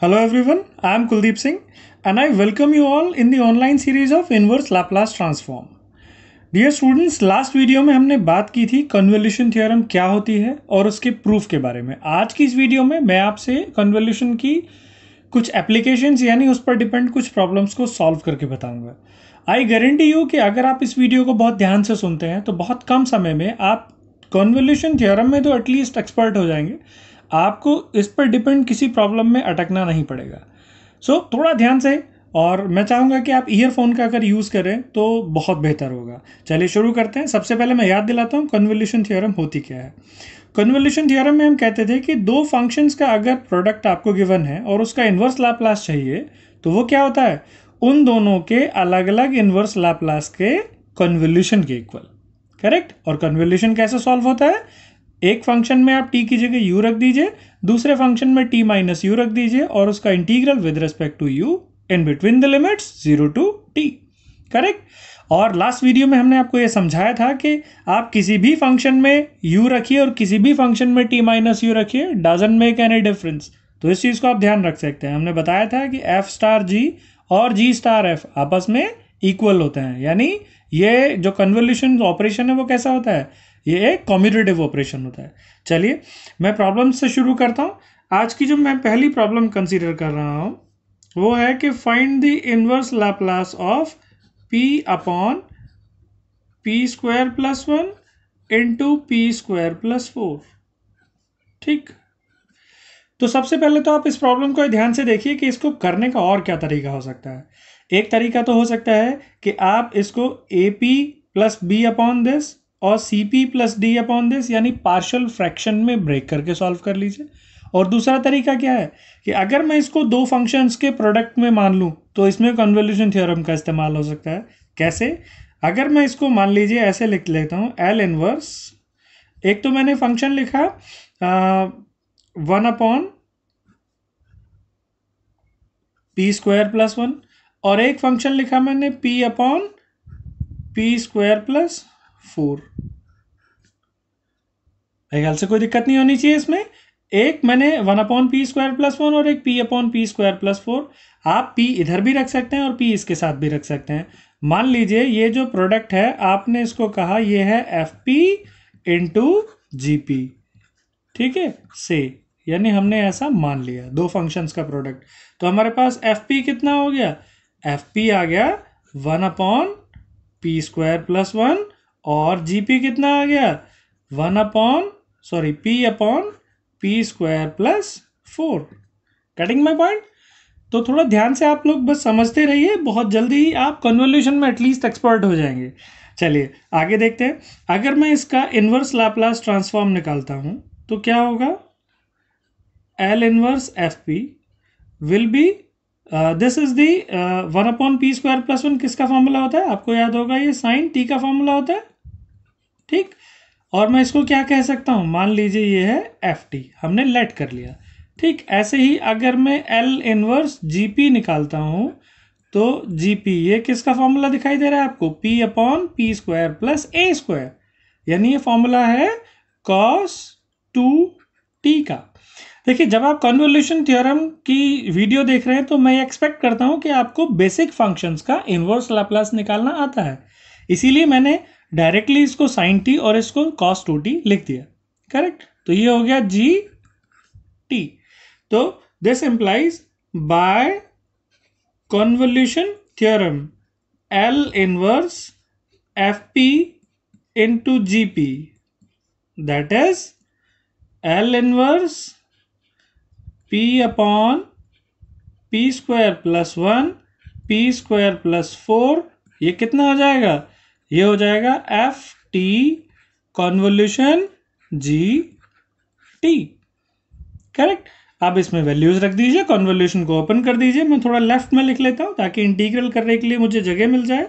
Hello everyone, I am Kuldeep Singh and I welcome you all in the online series of Inverse Laplace Transform. Dear students, last video में हमने बात की थी convolution theorem क्या होती है और उसके प्रूफ के बारे में। आज की इस वीडियो में मैं आपसे कन्वोल्यूशन की कुछ एप्लीकेशंस यानी उस पर डिपेंड कुछ प्रॉब्लम्स को सॉल्व करके बताऊंगा। आई गारंटी यू कि अगर आप इस वीडियो को बहुत ध्यान से सुनते हैं तो बहुत कम समय में आप कन्वोल्यूशन थ्योरम में तो एटलीस्ट एक्सपर्ट हो जाएंगे। आपको इस पर डिपेंड किसी प्रॉब्लम में अटकना नहीं पड़ेगा। सो थोड़ा ध्यान से, और मैं चाहूँगा कि आप ईयरफोन का अगर यूज़ करें तो बहुत बेहतर होगा। चलिए शुरू करते हैं। सबसे पहले मैं याद दिलाता हूँ कन्वोल्यूशन थ्योरम होती क्या है। कन्वोल्यूशन थ्योरम में हम कहते थे कि दो फंक्शंस का अगर प्रोडक्ट आपको गिवन है और उसका इन्वर्स लाप्लास चाहिए तो वो क्या होता है, उन दोनों के अलग अलग इन्वर्स लाप्लास के कन्वोल्यूशन के इक्वल। करेक्ट। और कन्वोल्यूशन कैसे सॉल्व होता है, एक फंक्शन में आप t की जगह u रख दीजिए, दूसरे फंक्शन में t माइनस यू रख दीजिए और उसका integral with respect to u in between the limits 0 to t। Correct. और लास्ट वीडियो में हमने आपको यह समझाया था कि आप किसी भी फंक्शन में u रखिए और किसी भी फंक्शन में t माइनस यू रखिए, डजंट मेक एनी डिफरेंस। तो इस चीज़ को आप ध्यान रख सकते हैं। हमने बताया था कि f स्टार g और g स्टार f आपस में इक्वल होते हैं, यानी ये जो कन्वोल्यूशन ऑपरेशन है वो कैसा होता है, ये एक कम्यूटेटिव ऑपरेशन होता है। चलिए मैं प्रॉब्लम से शुरू करता हूँ। आज की जो मैं पहली प्रॉब्लम कंसीडर कर रहा हूँ वो है कि find the inverse Laplace of p upon P square plus 1 into P square plus 4। ठीक। तो सबसे पहले तो आप इस प्रॉब्लम को ध्यान से देखिए कि इसको करने का और क्या तरीका हो सकता है। एक तरीका तो हो सकता है कि आप इसको A P plus B upon this और C P plus D upon this यानी पार्शियल फ्रैक्शन में ब्रेक करके सॉल्व कर लीजिए। और दूसरा तरीका क्या है कि अगर मैं इसको दो फंक्शंस के प्रोडक्ट में मान लूँ तो इसमें कन्वोल्यूशन थ्योरम का इस्तेमाल हो सकता है। कैसे, अगर मैं इसको मान लीजिए ऐसे लिख लेता हूँ एल इनवर्स, एक तो मैंने फंक्शन लिखा 1 अपॉन पी स्क्वायर प्लस 1 और एक फंक्शन लिखा मैंने p upon P square plus 4। मेरे ख्याल से कोई दिक्कत नहीं होनी चाहिए इसमें। एक मैंने 1 अपॉन पी स्क्वायर प्लस 1 और एक p upon P square plus 4। आप p इधर भी रख सकते हैं और p इसके साथ भी रख सकते हैं। मान लीजिए ये जो प्रोडक्ट है आपने इसको कहा ये है F P into G P. ठीक है, से यानी हमने ऐसा मान लिया दो फंक्शंस का प्रोडक्ट। तो हमारे पास एफ पी कितना हो गया, एफ पी आ गया 1 अपॉन पी स्क्वायर प्लस 1 और जी पी कितना आ गया 1 upon P upon P square plus 4। Cutting my point. तो थोड़ा ध्यान से आप लोग बस समझते रहिए, बहुत जल्दी ही आप कन्वोल्यूशन में एटलीस्ट एक्सपर्ट हो जाएंगे। चलिए आगे देखते हैं। अगर मैं इसका इन्वर्स लाप्लास ट्रांसफॉर्म निकालता हूं तो क्या होगा, L inverse F P will be this is the 1 upon P square plus 1 किसका फॉर्मूला होता है, आपको याद होगा ये साइन टी का फॉर्मूला होता है। ठीक। और मैं इसको क्या कह सकता हूं, मान लीजिए ये है एफ टी, हमने लेट कर लिया। ठीक। ऐसे ही अगर मैं एल इनवर्स जी पी निकालता हूं तो जी पी ये किसका फॉर्मूला दिखाई दे रहा है आपको, P upon P square plus A square, यानी ये फॉर्मूला है कॉस 2t का। देखिए जब आप कन्वोल्यूशन थ्योरम की वीडियो देख रहे हैं तो मैं एक्सपेक्ट करता हूं कि आपको बेसिक फंक्शंस का इन्वर्स लाप्लास निकालना आता है, इसीलिए मैंने डायरेक्टली इसको साइन टी और इसको कॉस 2t लिख दिया। करेक्ट। तो ये हो गया जी टी। तो this implies by convolution theorem L inverse F P into G P that is L inverse p upon P square plus 1 P square plus 4, ये कितना हो जाएगा, ये हो जाएगा F T convolution G T. Correct. आप इसमें वैल्यूज रख दीजिए, कॉन्वोल्यूशन को ओपन कर दीजिए। मैं थोड़ा लेफ्ट में लिख लेता हूं ताकि इंटीग्रल करने के लिए मुझे जगह मिल जाए।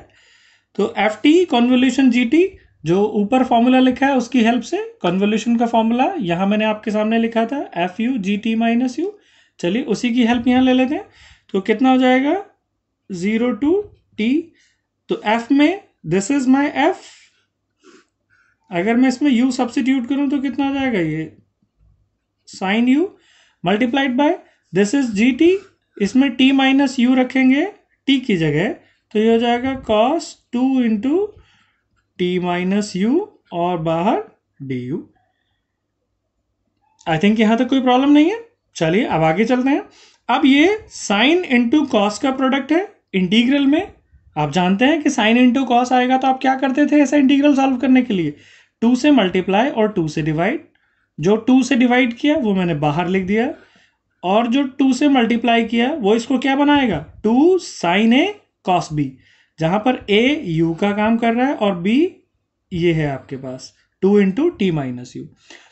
तो F T convolution G T, जो ऊपर फॉर्मूला लिखा है उसकी हेल्प से कन्वोल्यूशन का फॉर्मूला यहां मैंने आपके सामने लिखा था F you G T minus you. चलिए उसी की हेल्प यहां ले लेते हैं। तो कितना हो जाएगा 0 to t। तो f में दिस इज माई f, अगर मैं इसमें u सब्सिट्यूट करूं तो कितना हो जाएगा, ये sine u multiplied by this is G T, इसमें टी माइनस यू रखेंगे टी की जगह, तो ये हो जाएगा cos 2 into T minus U और बाहर डी यू। आई थिंक यहां तक कोई प्रॉब्लम नहीं है। चलिए अब आगे चलते हैं। अब ये साइन इंटू कॉस का प्रोडक्ट है इंटीग्रल में। आप जानते हैं कि साइन इंटू कॉस आएगा तो आप क्या करते थे ऐसा इंटीग्रल सॉल्व करने के लिए, 2 से मल्टीप्लाई और 2 से डिवाइड। जो 2 से डिवाइड किया वो मैंने बाहर लिख दिया, और जो 2 से मल्टीप्लाई किया वो इसको क्या बनाएगा, 2 साइन ए कॉस बी, जहां पर ए यू का काम कर रहा है और बी ये है आपके पास 2 इंटू टी माइनस यू।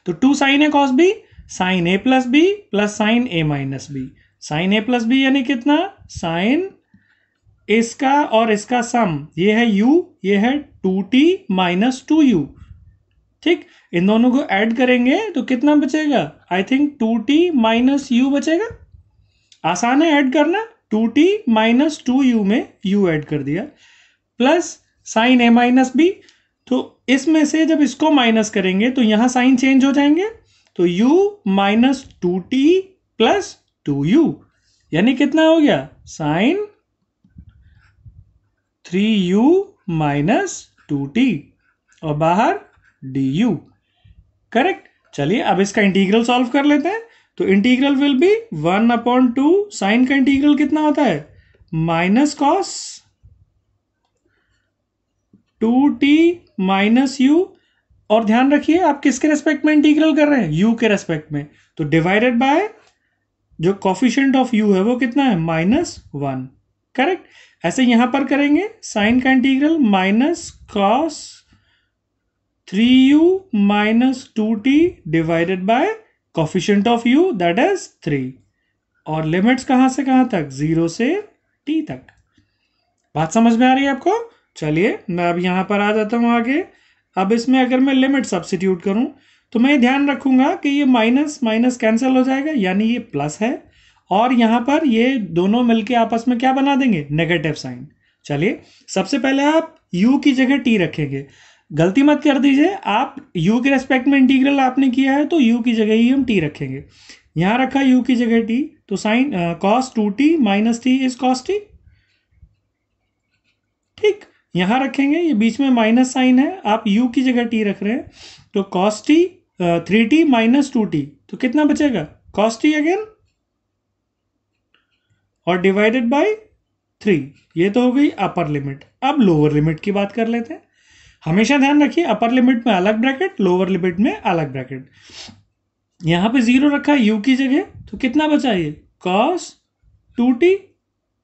तो 2 साइन ए कॉस बी, साइन ए प्लस बी प्लस साइन ए माइनस बी। साइन ए प्लस बी यानी कितना, साइन इसका और इसका सम, ये है u, ये है 2t माइनस 2u। ठीक, इन दोनों को ऐड करेंगे तो कितना बचेगा, I think 2t minus u बचेगा। आसान है ऐड करना, 2t माइनस 2u में u ऐड कर दिया, plus sine a minus B. तो इसमें से जब इसको माइनस करेंगे तो यहां साइन चेंज हो जाएंगे, तो u minus 2t plus 2u, यानी कितना हो गया, साइन 3u माइनस 2t और बाहर du। करेक्ट। चलिए अब इसका इंटीग्रल सॉल्व कर लेते हैं। तो इंटीग्रल विल बी 1/2, साइन का इंटीग्रल कितना होता है, minus cos 2t minus u, और ध्यान रखिए आप किसके रेस्पेक्ट में इंटीग्रल कर रहे हैं, u के रेस्पेक्ट में, तो डिवाइडेड बाय जो कॉफिशिएंट ऑफ u है वो कितना है, -1। करेक्ट। ऐसे यहां पर करेंगे, साइन का integral minus cos 3u minus 2t divided by coefficient of u that is 3, और लिमिट्स कहां से कहां तक, 0 से t तक। बात समझ में आ रही है आपको। चलिए मैं अब यहां पर आ जाता हूं आगे। अब इसमें अगर मैं लिमिट सब्स्टिट्यूट करूं तो मैं ध्यान रखूंगा कि ये माइनस माइनस कैंसिल हो जाएगा, यानी ये प्लस है, और यहां पर ये दोनों मिलके आपस में क्या बना देंगे, नेगेटिव साइन। चलिए सबसे पहले आप u की जगह t रखेंगे। गलती मत कर दीजिए, आप u के रेस्पेक्ट में इंटीग्रल आपने किया है तो u की जगह ही हम t रखेंगे। यहां रखा u की जगह t, तो sine cos 2t minus T is cos t। ठीक, यहां रखेंगे, ये बीच में माइनस साइन है, आप u की जगह t रख रहे हैं, तो cos t 3t minus 2t, तो कितना बचेगा, कॉस t अगेन, और डिवाइडेड बाय 3। ये तो हो गई अपर लिमिट। अब लोअर लिमिट की बात कर लेते हैं। हमेशा ध्यान रखिए अपर लिमिट में अलग ब्रैकेट, लोअर लिमिट में अलग ब्रैकेट। यहां पे 0 रखा है u की जगह, तो कितना बचा ये, कॉस 2t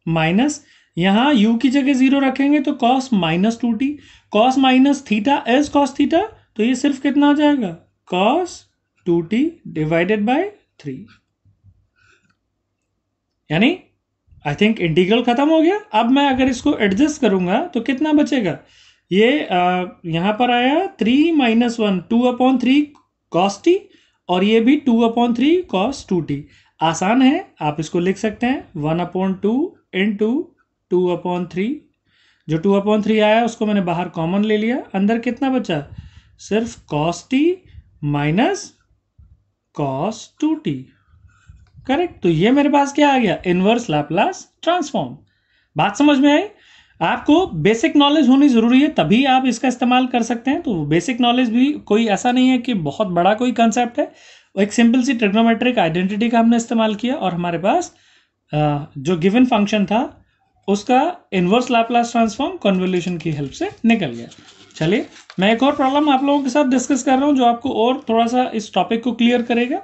माइनस, यहां u की जगह 0 रखेंगे तो cos minus 2t, cos minus theta is cos theta, तो ये सिर्फ कितना हो जाएगा, कॉस 2t डिवाइडेड बाय 3। यानी आई थिंक इंटीग्रल खत्म हो गया। अब मैं अगर इसको एडजस्ट करूंगा तो कितना बचेगा, ये यहां पर आया 3 माइनस 1, 2/3 कॉस टी, और ये भी 2/3 कॉस 2t। आसान है, आप इसको लिख सकते हैं 1/2 इंटू 2/3। जो 2/3 आया उसको मैंने बाहर कॉमन ले लिया, अंदर कितना बचा, सिर्फ cos T minus cos 2t। Correct. तो ये मेरे पास क्या आ गया, इनवर्स लैप्लास ट्रांसफॉर्म। बात समझ में आई। आपको बेसिक नॉलेज होनी जरूरी है, तभी आप इसका इस्तेमाल कर सकते हैं। तो बेसिक नॉलेज भी कोई ऐसा नहीं है कि बहुत बड़ा कोई कंसेप्ट है, एक सिंपल सी ट्रिग्नोमेट्रिक आइडेंटिटी का हमने इस्तेमाल किया और हमारे पास जो गिवन फंक्शन था उसका इनवर्स लैप्लास ट्रांसफॉर्म कन्वोल्यूशन की हेल्प से निकल गया। चलिए मैं एक और प्रॉब्लम आप लोगों के साथ डिस्कस कर रहा हूं जो आपको और थोड़ा सा इस टॉपिक को क्लियर करेगा।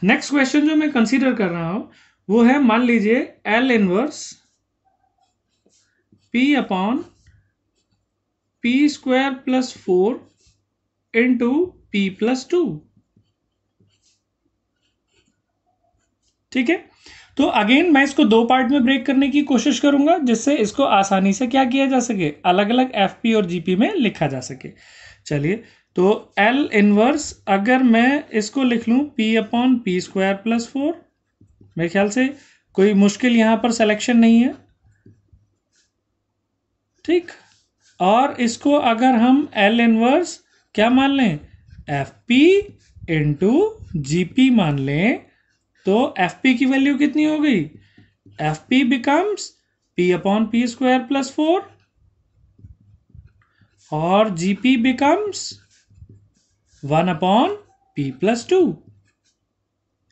नेक्स्ट क्वेश्चन जो मैं कंसीडर कर रहा हूं वो है, मान लीजिए L inverse p upon p square plus 4 into p plus 2। ठीक है, तो अगेन मैं इसको दो पार्ट में ब्रेक करने की कोशिश करूंगा जिससे इसको आसानी से क्या किया जा सके, अलग अलग एफपी और जीपी में लिखा जा सके। चलिए तो एल इनवर्स अगर मैं इसको लिख लूं p upon P square plus 4, मेरे ख्याल से कोई मुश्किल यहां पर सिलेक्शन नहीं है। ठीक, और इसको अगर हम एल इनवर्स क्या मान लें, F P into G P मान लें, तो एफ पी की वैल्यू कितनी हो गई? F P becomes P upon P square plus 4 और G P becomes 1 upon P plus 2।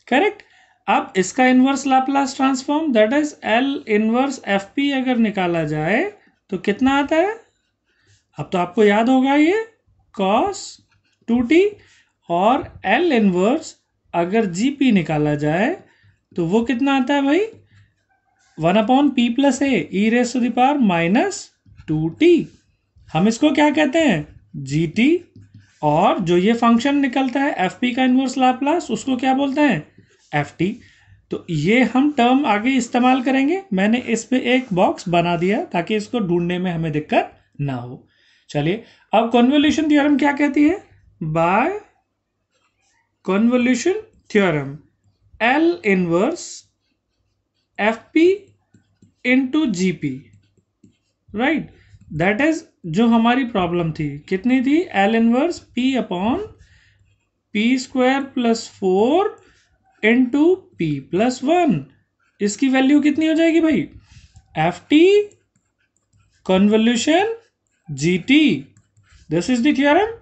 Correct. अब इसका inverse Laplace transform that is L inverse F P अगर निकाला जाए तो कितना आता है? अब तो आपको याद होगा ये cos 2t, और एल इनवर्स अगर जी पी निकाला जाए तो वो कितना आता है भाई? 1 upon P plus A E raise to the power minus 2t। हम इसको क्या कहते हैं? G T. और जो ये फंक्शन निकलता है एफ पी का इनवर्स लाप्लास उसको क्या बोलते हैं? F T. तो ये हम टर्म आगे इस्तेमाल करेंगे। मैंने इस पे एक बॉक्स बना दिया ताकि इसको ढूंढने में हमें दिक्कत ना हो। चलिए, अब कन्वोल्यूशन थ्योरम क्या कहती है? By convolution theorem L inverse F P into G P, right, that is जो हमारी प्रॉब्लम थी, कितनी थी? L inverse P upon P square plus 4 into P plus 1। इसकी वैल्यू कितनी हो जाएगी भाई? F T convolution G T. This is the theorem.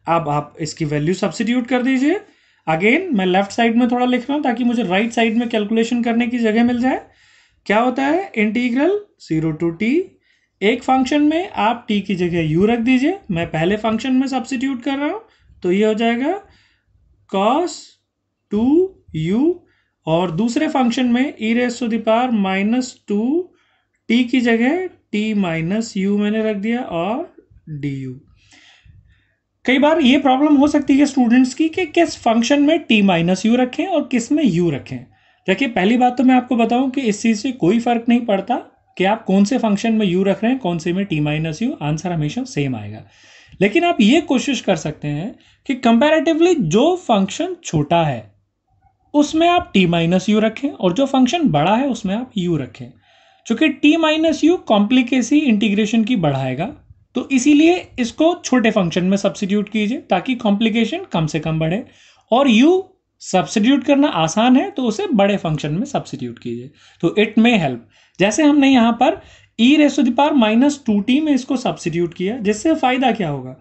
अब आप इसकी वैल्यू सब्स्टिट्यूट कर दीजिए। अगेन मैं लेफ्ट साइड में थोड़ा लिख रहा हूं ताकि मुझे राइट साइड में कैलकुलेशन करने की जगह मिल जाए। क्या होता है? इंटीग्रल 0 टू टी, एक फंक्शन में आप t की जगह u रख दीजिए। मैं पहले फंक्शन में सब्स्टिट्यूट कर रहा हूं तो ये हो जाएगा cos 2u, और दूसरे फंक्शन में e raise to the power minus 2 t की जगह t माइनस u मैंने रख दिया और du। कई बार ये प्रॉब्लम हो सकती है स्टूडेंट्स की कि किस फंक्शन में t माइनस यू रखें और किस में u रखें। देखिए, पहली बात तो मैं आपको बताऊं कि इस चीज़ से कोई फर्क नहीं पड़ता कि आप कौन से फंक्शन में u रख रहे हैं, कौन से में t माइनस यू, आंसर हमेशा सेम आएगा। लेकिन आप ये कोशिश कर सकते हैं कि कंपैरेटिवली जो फंक्शन छोटा है उसमें आप t माइनस यू रखें और जो फंक्शन बड़ा है उसमें आप u रखें। चूंकि t minus you complicacy integration की बढ़ाएगा, तो इसीलिए इसको छोटे फंक्शन में सब्स्टिट्यूट कीजिए ताकि कॉम्प्लिकेशन कम से कम बढ़े, और u सब्स्टिट्यूट करना आसान है तो उसे बड़े फंक्शन में सब्स्टिट्यूट कीजिए, तो इट मे हेल्प। जैसे हमने यहां पर e raise to the power minus 2t में इसको सब्स्टिट्यूट किया, जिससे फायदा क्या होगा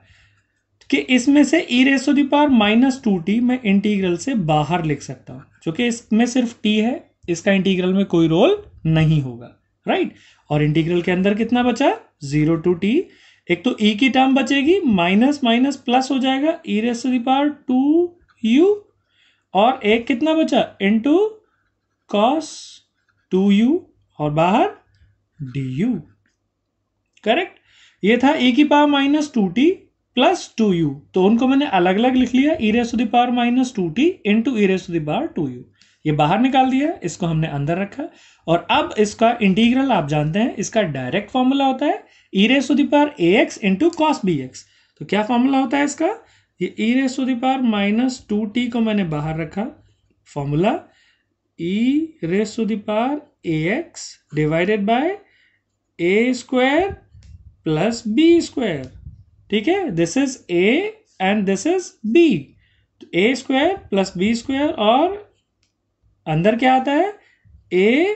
कि इसमें से e raise to the power minus 2t मैं इंटीग्रल से बाहर लिख सकता हूं, क्योंकि इसमें सिर्फ t है, इसका इंटीग्रल में कोई रोल नहीं होगा, राइट। और इंटीग्रल के अंदर कितना बचा? 0 टू t। एक तो e की टर्म बचेगी, माइनस माइनस प्लस हो जाएगा e raise to the power 2u, और एक कितना बचा? इनटू cos 2u और बाहर du। करेक्ट। ये था e की power minus 2t plus 2u, तो उनको मैंने अलग अलग लिख लिया, e raise to the power minus 2t into e raise to the power 2u। ये बाहर निकाल दिया, इसको हमने अंदर रखा। और अब इसका इंटीग्रल आप जानते हैं, इसका डायरेक्ट फॉर्मूला होता है e raise to the power ax into cos bx। तो क्या फॉर्मूला होता है इसका? ये e raise to the power minus 2t को मैंने बाहर रखा, formula e raise to the power ax divided by a square plus b square. ठीक है, this is a and this is b। a square plus b square, और अंदर क्या आता है? a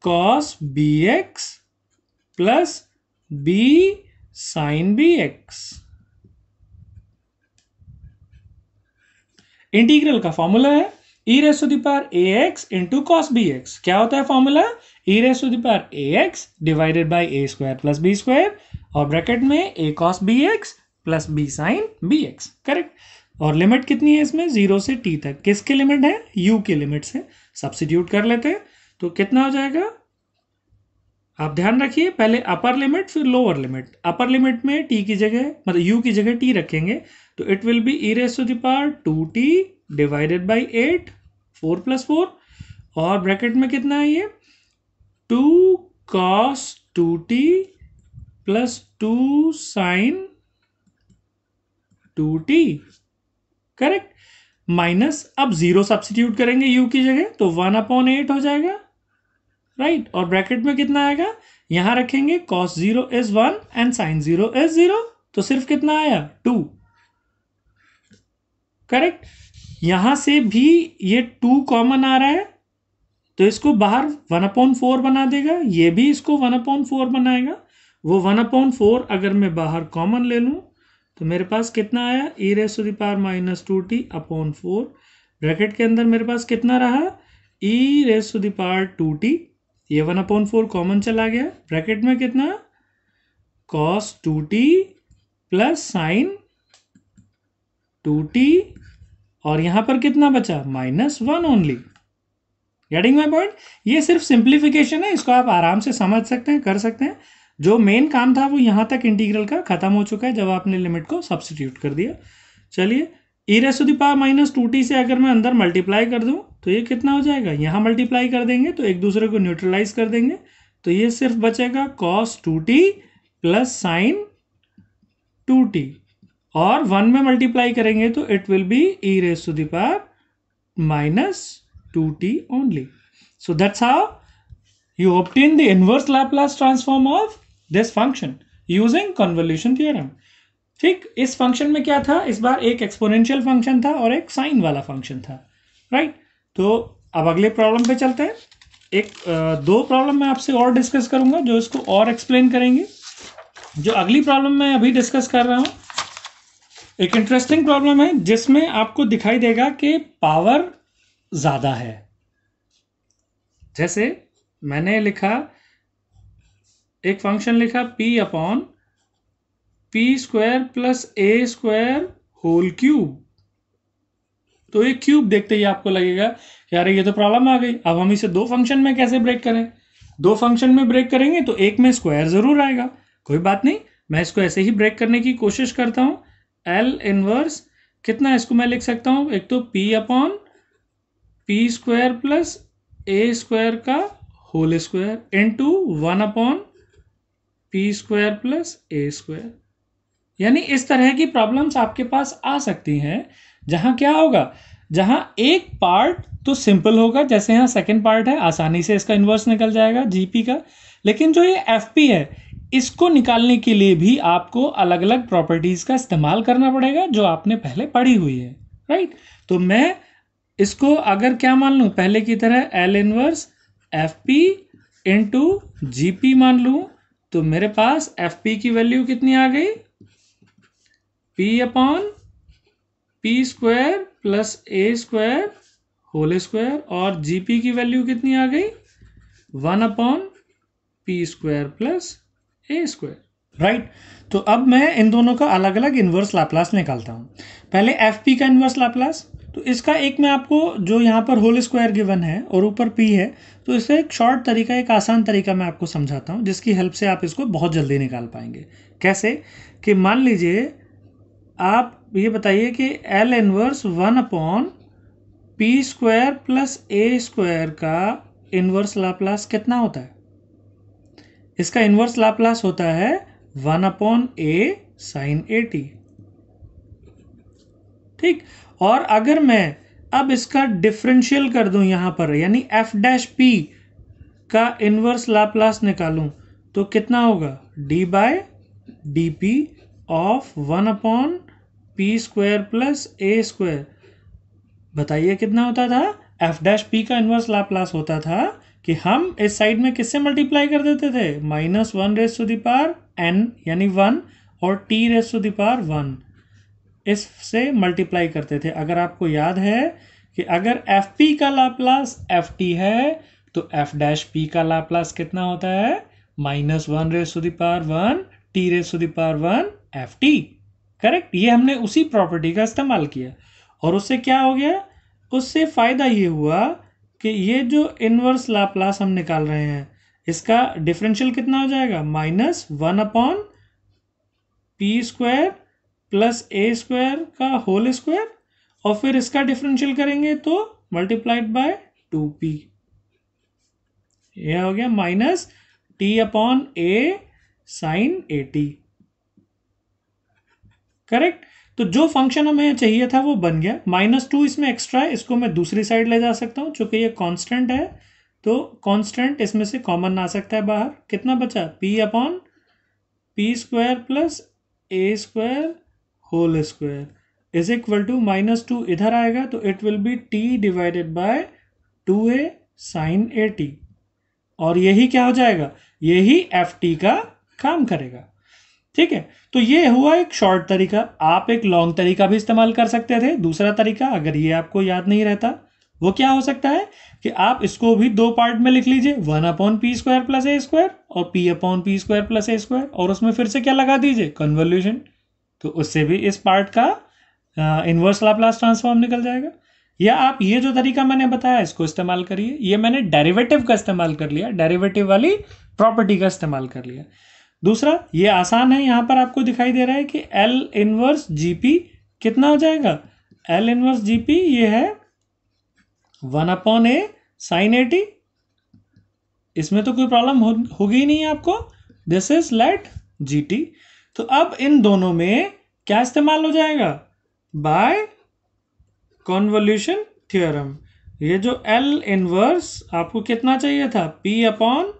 cos bx plus b sin bx। Integral का formula है e raise to the power ax into cos bx। क्या होता है formula? e raise to the power ax divided by a square plus b square, और bracket में a cos bx plus b sin bx। Correct. और limit कितनी है इसमें? 0 से t तक। किसके लिमिट है? u के लिमिट से। सब्स्टिट्यूट कर लेते हैं तो कितना हो जाएगा? आप ध्यान रखिए, पहले अपर लिमिट फिर लोअर लिमिट। अपर लिमिट में t की जगह, मतलब u की जगह t रखेंगे, तो it will be e raise to the power 2t divided by 8, 4 plus 4, और ब्रैकेट में कितना है ये? 2 cos 2t plus 2 sin 2t। Correct. Minus, अब 0 सब्स्टिट्यूट करेंगे u की जगह तो 1 अपॉन 8 हो जाएगा, राइट। और ब्रैकेट में कितना आएगा? यहां रखेंगे cos 0 is 1 and sin 0 is 0, तो सिर्फ कितना आया? 2। करेक्ट। यहाँ से भी ये 2 कॉमन आ रहा है तो इसको बाहर 1/4 बना देगा, ये भी इसको 1/4 बनाएगा। वो 1/4 अगर मैं बाहर कॉमन ले लूँ तो मेरे पास कितना आया, e⁻²t/4। ब्रैकेट के अंदर मेरे पास कितना रहा, e⁻²t। ये 1/4 कॉमन चला गया, ब्रैकेट में कितना cos 2t plus sign 2t, और यहां पर कितना बचा -1 ओनली। Getting my point. ये सिर्फ सिंप्लीफिकेशन है, इसको आप आराम से समझ सकते हैं, कर सकते हैं। जो मेन काम था वो यहां तक इंटीग्रल का खत्म हो चुका है जब आपने लिमिट को सब्सटीट्यूट कर दिया। चलिए e⁻² से अगर मैं अंदर मल्टीप्लाई कर दूं तो ये कितना हो जाएगा, यहां मल्टीप्लाई कर देंगे तो एक दूसरे को न्यूट्रलाइज कर देंगे, तो ये सिर्फ बचेगा cos 2t plus sign 2t, और 1 में मल्टीप्लाई करेंगे तो it will B e⁻²t only. So that's how you obtain the inverse Laplace transform of this function using convolution theorem. ठीक, इस फंक्शन में क्या था, इस बार एक एक्सपोनेंशियल फंक्शन था और एक साइन वाला फंक्शन था, राइट। तो अब अगले प्रॉब्लम पे चलते हैं। दो प्रॉब्लम मैं आपसे और डिस्कस करूंगा जो इसको और एक्सप्लेन करेंगे। जो अगली प्रॉब्लम मैं अभी डिस्कस कर रहा हूं एक इंटरेस्टिंग प्रॉब्लम है जिसमें आपको दिखाई देगा कि पावर ज्यादा है। जैसे मैंने लिखा, एक फंक्शन लिखा p/p² plus a² whole cube. तो ये क्यूब देखते ही आपको लगेगा कि अरे ये तो प्रॉब्लम आ गई, अब हम इसे दो फंक्शन में कैसे ब्रेक करें। दो फंक्शन में ब्रेक करेंगे तो एक में स्क्वायर जरूर आएगा, कोई बात नहीं, मैं इसको ऐसे ही ब्रेक करने की कोशिश करता हूं। L इनवर्स कितना, इसको मैं लिख सकता हूं, एक तो p/p² प्लस a² का whole square into 1/p² plus a²। यानी इस तरह की प्रॉब्लम्स आपके पास आ सकती हैं जहां क्या होगा, जहां एक पार्ट तो सिंपल होगा, जैसे यहां सेकंड पार्ट है, आसानी से इसका इन्वर्स निकल जाएगा जीपी का, लेकिन जो ये एफपी है इसको निकालने के लिए भी आपको अलग अलग प्रॉपर्टीज का इस्तेमाल करना पड़ेगा जो आपने पहले पढ़ी हुई है, राइट। तो मैं इसको अगर क्या मान लूं, पहले की तरह L inverse FP into GP मान लूं तो मेरे पास एफपी की वैल्यू कितनी आ गई, p/p² plus a² whole square, और जीपी की वैल्यू कितनी आ गई 1/p² प्लस a², राइट। तो अब मैं इन दोनों का अलग अलग इन्वर्स लाप्लास निकालता हूं। पहले fp का इन्वर्स लाप्लास, तो इसका एक मैं आपको, जो यहाँ पर होल स्क्वायर गिवन है और ऊपर p है, तो इससे एक शॉर्ट तरीका, एक आसान तरीका मैं आपको समझाता हूँ जिसकी हेल्प से आप इसको बहुत जल्दी निकाल पाएंगे। कैसे कि मान लीजिए आप ये बताइए कि L inverse 1/p² plus a² का इन्वर्स लाप्लास कितना होता है। इसका इन्वर्स लाप्लास होता है 1/a sin at, ठीक। और अगर मैं अब इसका डिफरेंशियल कर दूं यहां पर, यानी f' का इन्वर्स लाप्लास निकालूं तो कितना होगा, d/dp of 1/p² plus a²। बताइए कितना होता था, f' का इन्वर्स लाप्लास होता था कि हम इस साइड में किससे मल्टीप्लाई कर देते थे, -1n यानी 1 और t⁻1 इससे मल्टीप्लाई करते थे। अगर आपको याद है कि अगर fp का लाप्लास ft है तो f' का लाप्लास कितना होता है, -1 t⁻1 ft, करेक्ट। ये हमने उसी प्रॉपर्टी का इस्तेमाल किया और उससे क्या हो गया, उससे फायदा ये हुआ कि ये जो इनवर्स लाप्लास हम निकाल रहे हैं इसका डिफरेंशियल कितना हो जाएगा, -1/p² प्लस a² का होल स्क्वायर, और फिर इसका डिफरेंशियल करेंगे तो मल्टीप्लाइड बाय 2p, यह हो गया -t/a sin at, करेक्ट। तो जो फंक्शन हमें चाहिए था वो बन गया। -2 इसमें एक्स्ट्रा है, इसको मैं दूसरी साइड ले जा सकता हूं, चूंकि ये कांस्टेंट है तो कांस्टेंट इसमें से कॉमन आ सकता है बाहर। कितना बचा, p/p² plus a² whole square is equal to -2 इधर आएगा तो it will be t divided by 2a sine A T, और यही क्या हो जाएगा, यही एफ टी का काम करेगा। ठीक है, तो ये हुआ एक शॉर्ट तरीका। आप एक लॉन्ग तरीका भी इस्तेमाल कर सकते थे। दूसरा तरीका, अगर ये आपको याद नहीं रहता, वो क्या हो सकता है कि आप इसको भी दो पार्ट में लिख लीजिए, 1/p² + a² और p/p² + a², और उसमें फिर से क्या लगा दीजिए, कन्वोल्यूशन। तो उससे भी इस पार्ट का इनवर्स लाप्लास ट्रांसफॉर्म निकल जाएगा। या आप ये जो तरीका मैंने बताया इसको इस्तेमाल करिए। ये मैंने डेरिवेटिव का इस्तेमाल कर लिया, डेरिवेटिव वाली प्रॉपर्टी का इस्तेमाल कर लिया। दूसरा, ये आसान है, यहां पर आपको दिखाई दे रहा है कि L इनवर्स जीपी कितना हो जाएगा, L इनवर्स जीपी ये है 1/a साइन ए टी। इसमें तो कोई प्रॉब्लम होगी ही नहीं आपको, this is let G T. तो अब इन दोनों में क्या इस्तेमाल हो जाएगा, बाय कॉन्वोल्यूशन थ्योरम। ये जो L इनवर्स आपको कितना चाहिए था, p/p²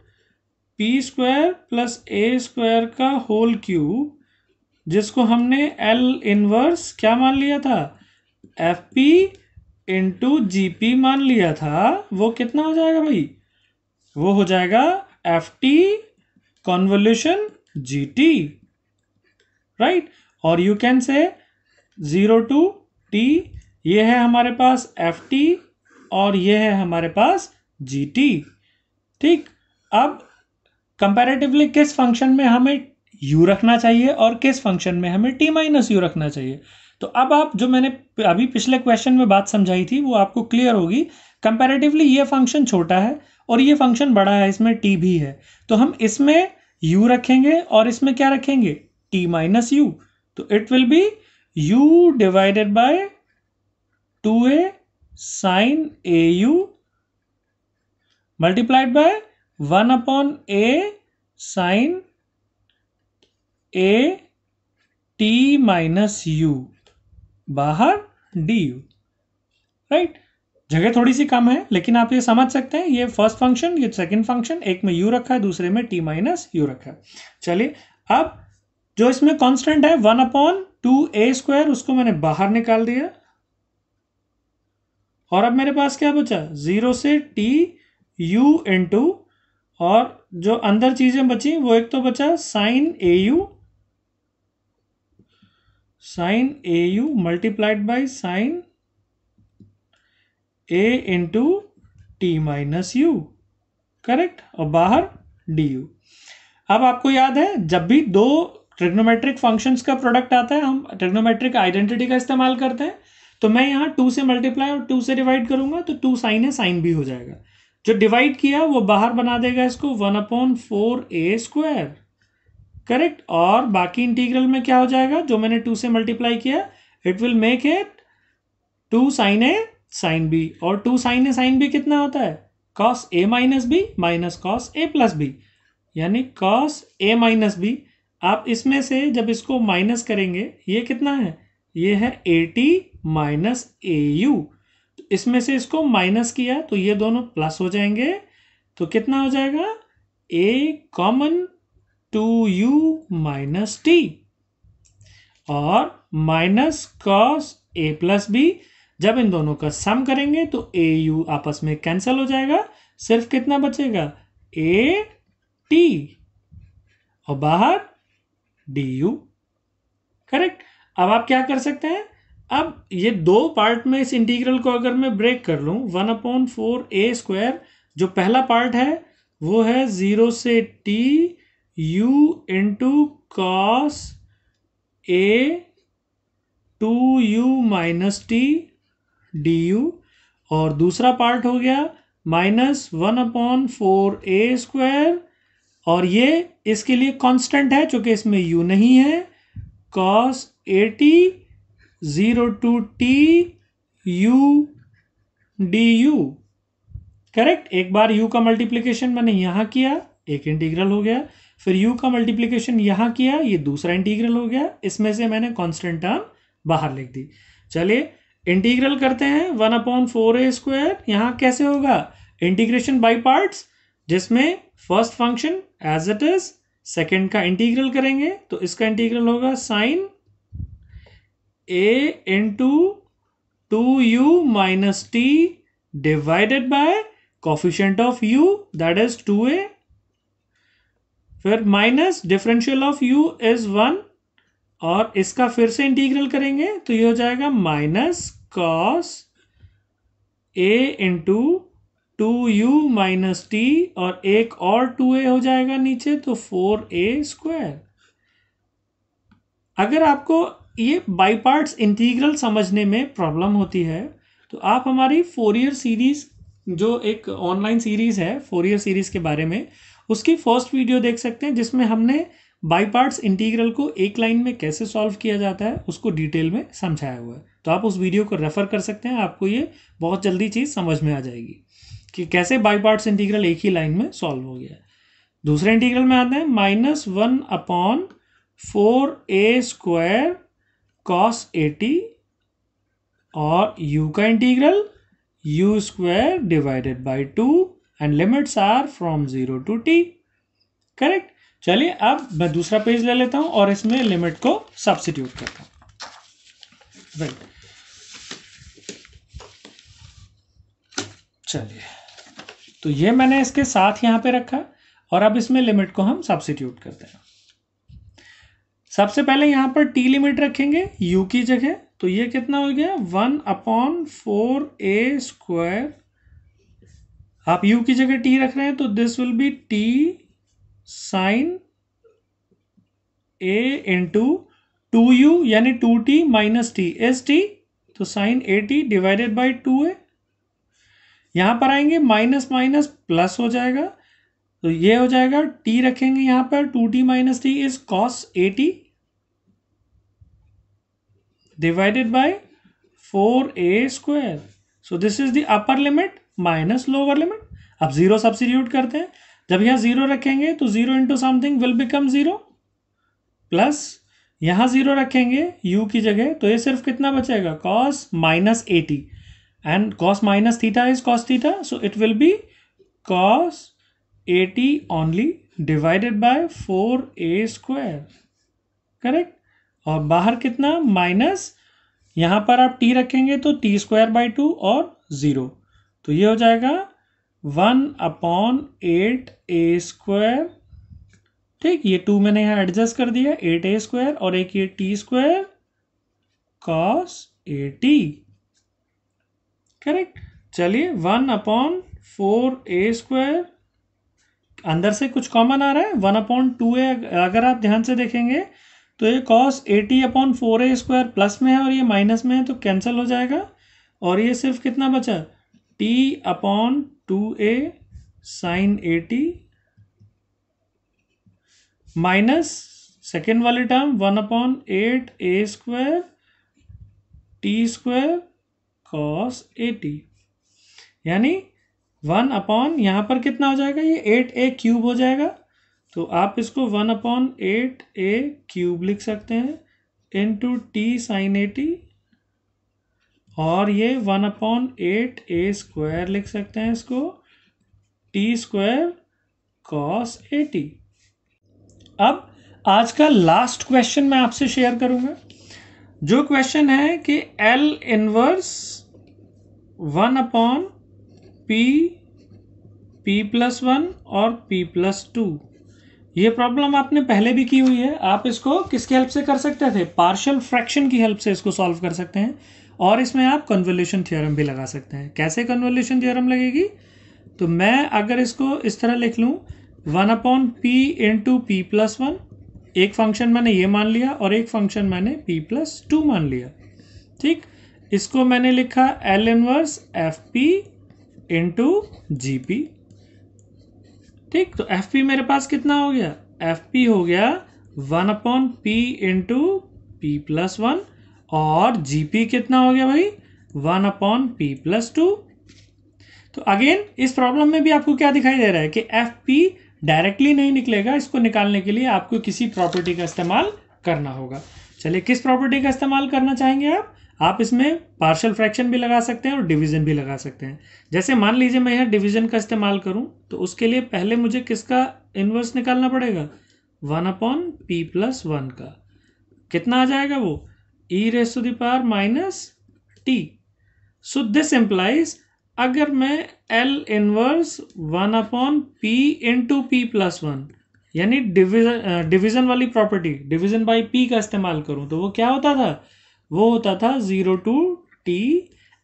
+ a² का होल क्यूब, जिसको हमने L इनवर्स क्या मान लिया था, fp इंटू जीपी मान लिया था, वो कितना हो जाएगा भाई, वो हो जाएगा ft कॉन्वोल्यूशन gt, राइट। और you can say 0 to t, ये है हमारे पास ft और ये है हमारे पास gt। ठीक, अब कंपैरेटिवली किस फंक्शन में हमें u रखना चाहिए और किस फंक्शन में हमें t - u रखना चाहिए। तो अब आप जो मैंने अभी पिछले क्वेश्चन में बात समझाई थी वो आपको क्लियर होगी। कंपैरेटिवली ये फंक्शन छोटा है और ये फंक्शन बड़ा है, इसमें t भी है, तो हम इसमें u रखेंगे और इसमें क्या रखेंगे, t - u। तो it will be u divided by 2a sine A U multiplied by 1/a sine A T - u बाहर du, राइट। जगह थोड़ी सी कम है लेकिन आप ये समझ सकते हैं, ये फर्स्ट फंक्शन, ये सेकंड फंक्शन, एक में u रखा है दूसरे में t - u रखा है। चलिए, अब जो इसमें कांस्टेंट है 1/2a², उसको मैंने बाहर निकाल दिया, और अब मेरे पास क्या बचा, 0 से t u इंटू, और जो अंदर चीजें बची वो एक तो बचा sine A U multiplied by sine a into t - u, correct, और बाहर du। अब आपको याद है, जब भी दो ट्रिग्नोमेट्रिक फंक्शंस का प्रोडक्ट आता है हम ट्रिग्नोमेट्रिक आइडेंटिटी का इस्तेमाल करते हैं। तो मैं यहाँ 2 से मल्टीप्लाई और 2 से डिवाइड करूंगा तो 2 साइन है, साइन भी हो जाएगा। जो डिवाइड किया वो बाहर बना देगा इसको 1/4a², करेक्ट। और बाकी इंटीग्रल में क्या हो जाएगा, जो मैंने 2 से मल्टीप्लाई किया, it will make it 2 sine A sine B, और 2 साइन ए साइन बी कितना होता है, cos a - b minus cos a + b, यानी cos a - b। आप इसमें से जब इसको माइनस करेंगे, ये कितना है, ये है at - au। तो इसमें से इसको माइनस किया तो ये दोनों प्लस हो जाएंगे, तो कितना हो जाएगा, a कॉमन 2u - t, और माइनस cos a + b। जब इन दोनों का सम करेंगे तो au आपस में कैंसिल हो जाएगा, सिर्फ कितना बचेगा, at, और बाहर du, करेक्ट। अब आप क्या कर सकते हैं, अब ये दो पार्ट में इस इंटीग्रल को अगर मैं ब्रेक कर लूं, 1/4a², जो पहला पार्ट है वो है 0 से t u into cos a 2u - t du, और दूसरा पार्ट हो गया -1/4a², और ये इसके लिए कांस्टेंट है चूंकि इसमें u नहीं है, cos at 0 to t u du, correct. एक बार u का मल्टीप्लिकेशन मैंने यहां किया, एक इंटीग्रल हो गया, फिर u का मल्टीप्लिकेशन यहां किया, ये दूसरा इंटीग्रल हो गया, इसमें से मैंने कांस्टेंट टर्म बाहर लिख दी। चलिए इंटीग्रल करते हैं, 1/4a², यहां कैसे होगा, इंटीग्रेशन बाय पार्ट्स, जिसमें first function as it is, second का इंटीग्रल करेंगे तो इसका इंटीग्रल होगा sine a into 2u minus t divided by coefficient of u that is 2a, फिर minus differential of u is 1 और इसका फिर से इंटीग्रल करेंगे तो ये हो जाएगा minus cos a into 2u minus T और एक और 2a हो जाएगा नीचे तो 4a स्क्वायर। अगर आपको ये बाई पार्ट्स इंटीग्रल समझने में प्रॉब्लम होती है तो आप हमारी फोरियर सीरीज जो एक ऑनलाइन सीरीज है फोरियर सीरीज के बारे में उसकी फर्स्ट वीडियो देख सकते हैं जिसमें हमने बाई पार्ट्स इंटीग्रल को एक लाइन में कैसे सॉल्व किया जाता है उसको डिटेल में समझाया हुआ है। तो आप उस वीडियो को रेफर कर सकते हैं, आपको ये बहुत जल्दी चीज़ समझ में आ जाएगी कि कैसे बाई पार्ट्स इंटीग्रल एक ही लाइन में सॉल्व हो गया है। दूसरे इंटीग्रल में आते हैं -1/4a स्क्वायर कॉस 80 और u का integral u square divided by 2 and limits are from 0 to t। Correct. चलिए अब मैं दूसरा पेज ले लेता हूं और इसमें लिमिट को सब्स्टिट्यूट करता हूं। राइट, चलिए तो ये मैंने इसके साथ यहां पे रखा और अब इसमें लिमिट को हम सब्स्टिट्यूट करते हैं। सबसे पहले यहां पर t लिमिट रखेंगे u की जगह, तो ये कितना हो गया 1/4a स्क्वायर। आप u की जगह t रख रहे हैं तो this will be t sine a into 2u यानी 2t minus t is t, तो साइन 80 डिवाइडेड बाई 2a। यहां पर आएंगे माइनस माइनस प्लस हो जाएगा तो ये हो जाएगा t रखेंगे यहां पर 2t minus t is cos 80 divided by 4a square. So this is the upper limit minus lower limit. अब जीरो सब्स्टिट्यूट करते हैं, जब यहाँ जीरो रखेंगे तो zero into something will become zero, plus यहाँ जीरो रखेंगे u की जगह तो ये सिर्फ कितना बचेगा cos -80 and cos minus theta is cos theta, so it will B cos 80 only divided by 4a square. Correct. और बाहर कितना माइनस, यहां पर आप t रखेंगे तो t स्क्वायर बाई 2 और 0, तो ये हो जाएगा 1/8a स्क्वायर। ठीक, ये 2 मैंने यहां एडजस्ट कर दिया, 8a स्क्वायर और एक ये t स्क्वायर cos 80। करेक्ट। चलिए 1/4a स्क्वायर, अंदर से कुछ कॉमन आ रहा है 1/2a, अगर आप ध्यान से देखेंगे तो ये cos 80/4a स्क्वायर प्लस में है और ये माइनस में है तो कैंसिल हो जाएगा और ये सिर्फ कितना बचा t/2a साइन 80 माइनस सेकेंड वाली term 1/8a square t square cos 80, यानी 1/ यहाँ पर कितना हो जाएगा ये 8a क्यूब हो जाएगा, तो आप इसको 1/8a क्यूब लिख सकते हैं इंटू t साइन 80 और ये 1/8a स्क्वायर लिख सकते हैं इसको t स्क्वायर cos 80। अब आज का लास्ट क्वेश्चन मैं आपसे शेयर करूंगा, जो क्वेश्चन है कि L इनवर्स 1/p+1 और p+2। ये प्रॉब्लम आपने पहले भी की हुई है, आप इसको किसकी हेल्प से कर सकते थे, पार्शियल फ्रैक्शन की हेल्प से इसको सॉल्व कर सकते हैं और इसमें आप कन्वोल्यूशन थ्योरम भी लगा सकते हैं। कैसे कन्वोल्यूशन थ्योरम लगेगी, तो मैं अगर इसको इस तरह लिख लूँ 1/p इंटू p+1, एक फंक्शन मैंने ये मान लिया और एक फंक्शन मैंने p+2 मान लिया। ठीक, इसको मैंने लिखा L inverse fp into gp। ठीक, तो fp मेरे पास कितना हो गया, fp हो गया 1/p इंटू p+1 और gp कितना हो गया भाई 1/p+2। तो अगेन इस प्रॉब्लम में भी आपको क्या दिखाई दे रहा है कि fp डायरेक्टली नहीं निकलेगा, इसको निकालने के लिए आपको किसी प्रॉपर्टी का इस्तेमाल करना होगा। चलिए किस प्रॉपर्टी का इस्तेमाल करना चाहेंगे आप इसमें पार्शियल फ्रैक्शन भी लगा सकते हैं और डिवीजन भी लगा सकते हैं। जैसे मान लीजिए मैं यहाँ डिवीजन का इस्तेमाल करूं तो उसके लिए पहले मुझे किसका इन्वर्स निकालना पड़ेगा 1/p+1 का, कितना आ जाएगा वो E raise to the power minus T. So this implies अगर मैं L inverse 1/p into P plus one यानी डिवीजन वाली प्रॉपर्टी डिवीजन बाई p का इस्तेमाल करूं तो वो क्या होता था, वो होता था 0 to t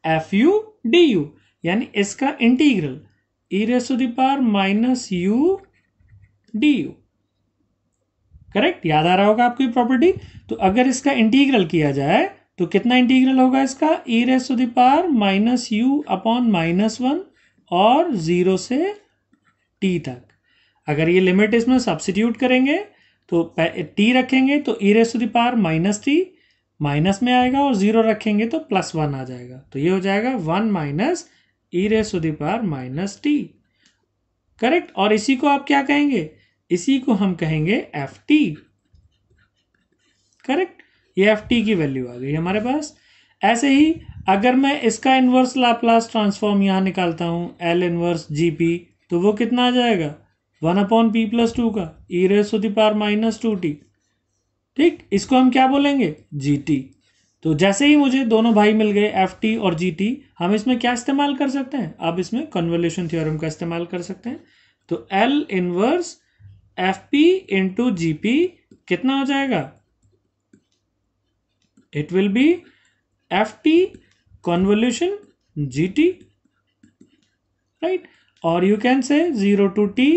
F U D U, यानी इसका integral E raise to the power minus U D U. Correct, याद आ रहा होगा आपकी प्रॉपर्टी। तो अगर इसका इंटीग्रल किया जाए तो कितना इंटीग्रल होगा इसका, E raise to the power minus U upon minus one और 0 से t तक। अगर ये लिमिट इसमें सब्सिट्यूट करेंगे तो t रखेंगे तो E raise to the power minus T minus में आएगा और 0 रखेंगे तो प्लस वन आ जाएगा। तो ये हो जाएगा 1 minus E raise to the power minus T. Correct, और इसी को आप क्या कहेंगे, इसी को हम कहेंगे एफ टी। करेक्ट, ये एफ टी की वैल्यू आ गई हमारे पास। ऐसे ही अगर मैं इसका इनवर्स लाप्लास ट्रांसफॉर्म यहां निकालता हूं एल इनवर्स जी पी, तो वो कितना आ जाएगा 1/p प्लस टू का E raise to the power minus two T. ठीक, इसको हम क्या बोलेंगे, जी टी। तो जैसे ही मुझे दोनों भाई मिल गए एफ टी और जी टी, हम इसमें क्या इस्तेमाल कर सकते हैं, अब इसमें कन्वोल्यूशन थ्योरम का इस्तेमाल कर सकते हैं। तो L inverse F P into G P कितना हो जाएगा, it will B F T convolution G T, right. और you can say 0 to T.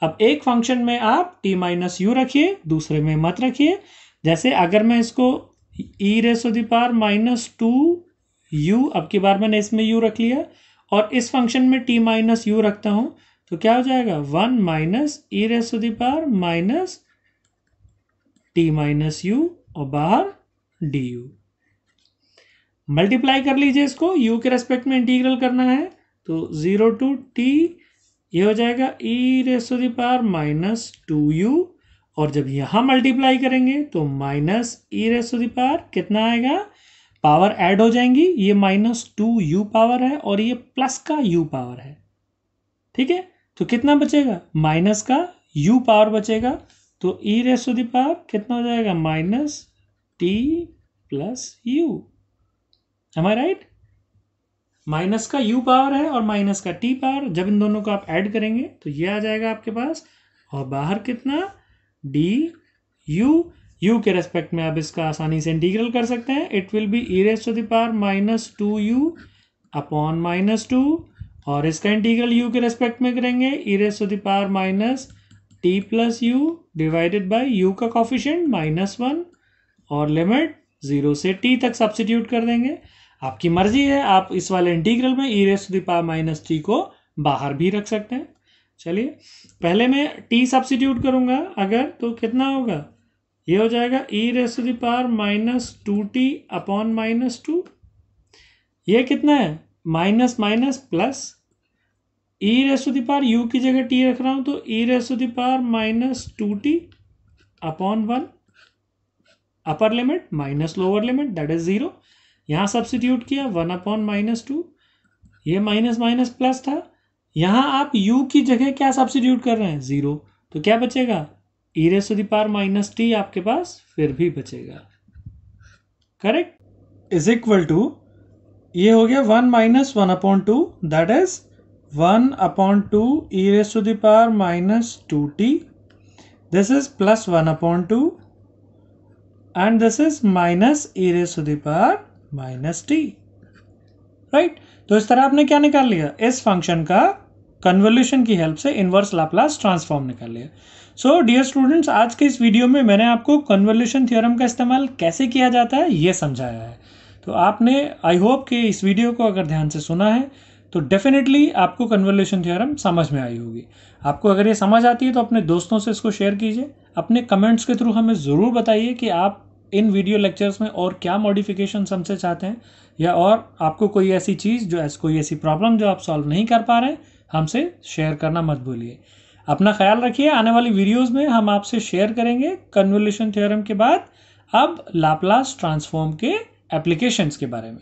अब एक फंक्शन में आप t माइनस यू रखिए, दूसरे में मत रखिए। जैसे अगर मैं इसको E raise to the power minus two U, अब की बार मैंने इसमें u रख लिया, और इस फंक्शन में t माइनस यू रखता हूं तो क्या हो जाएगा 1 minus E raise to the power minus t minus U और बाहर डी यू। मल्टीप्लाई कर लीजिए इसको, u के रेस्पेक्ट में इंटीग्रल करना है तो 0 टू t ये हो जाएगा E raise to the power minus two U, और जब यहां मल्टीप्लाई करेंगे तो minus E raise to the power कितना आएगा, पावर ऐड हो जाएंगी, ये माइनस टू यू पावर है और ये प्लस का u पावर है। ठीक है, तो कितना बचेगा, माइनस का u पावर बचेगा। तो E raise to the power कितना हो जाएगा minus T plus U. Am I right, minus का u पावर है और माइनस का t पावर, जब इन दोनों को आप ऐड करेंगे तो ये आ जाएगा आपके पास, और बाहर कितना डी u के रेस्पेक्ट में आप इसका आसानी से इंटीग्रल कर सकते हैं। It will be E raise to the power minus two U upon minus two, और इसका इंटीग्रल u के रेस्पेक्ट में करेंगे E raise to the power minus T plus U divided by u का कॉफिशिएंट माइनस वन, और limit 0 से t तक substitute कर देंगे। आपकी मर्जी है, आप इस वाले इंटीग्रल में E raise to the power minus T को बाहर भी रख सकते हैं। चलिए पहले मैं t सब्सिट्यूट करूंगा अगर, तो कितना होगा, ये हो जाएगा E raise to the power minus two T upon minus two. ये कितना है, minus minus plus, E raise to the power u की जगह t रख रहा हूं तो E raise to the power minus two T upon one, upper limit minus lower limit that is 0। यहां सब्सिट्यूट किया 1 अपॉन माइनस टू, ये minus minus plus था, यहां आप u की जगह क्या सब्सिट्यूट कर रहे हैं 0, तो क्या बचेगा E raise to the power minus T आपके पास फिर भी बचेगा। करेक्ट, इज इक्वल टू, ये हो गया 1 minus 1 upon two that is 1 upon two E raise to the power minus two T, this is plus 1 upon two and this is minus E raise to the power minus T, right. तो इस तरह आपने क्या निकाल लिया, इस function का convolution की हेल्प से इनवर्स लाप्लास ट्रांसफॉर्म निकाल लिया। सो डियर स्टूडेंट्स, आज के इस वीडियो में मैंने आपको कन्वोल्यूशन थ्योरम का इस्तेमाल कैसे किया जाता है ये समझाया है। तो आपने आई होप कि इस वीडियो को अगर ध्यान से सुना है तो डेफिनेटली आपको कन्वोल्यूशन थ्योरम समझ में आई होगी। आपको अगर ये समझ आती है तो अपने दोस्तों से इसको शेयर कीजिए, अपने कमेंट्स के थ्रू हमें ज़रूर बताइए कि आप इन वीडियो लेक्चर्स में और क्या मॉडिफिकेशन हमसे चाहते हैं, या और आपको कोई ऐसी चीज़ कोई ऐसी प्रॉब्लम जो आप सॉल्व नहीं कर पा रहे हैं हमसे शेयर करना मत भूलिए। अपना ख्याल रखिए, आने वाली वीडियोस में हम आपसे शेयर करेंगे कन्वोल्यूशन थ्योरम के बाद अब लाप्लास ट्रांसफॉर्म के एप्लीकेशंस के बारे में।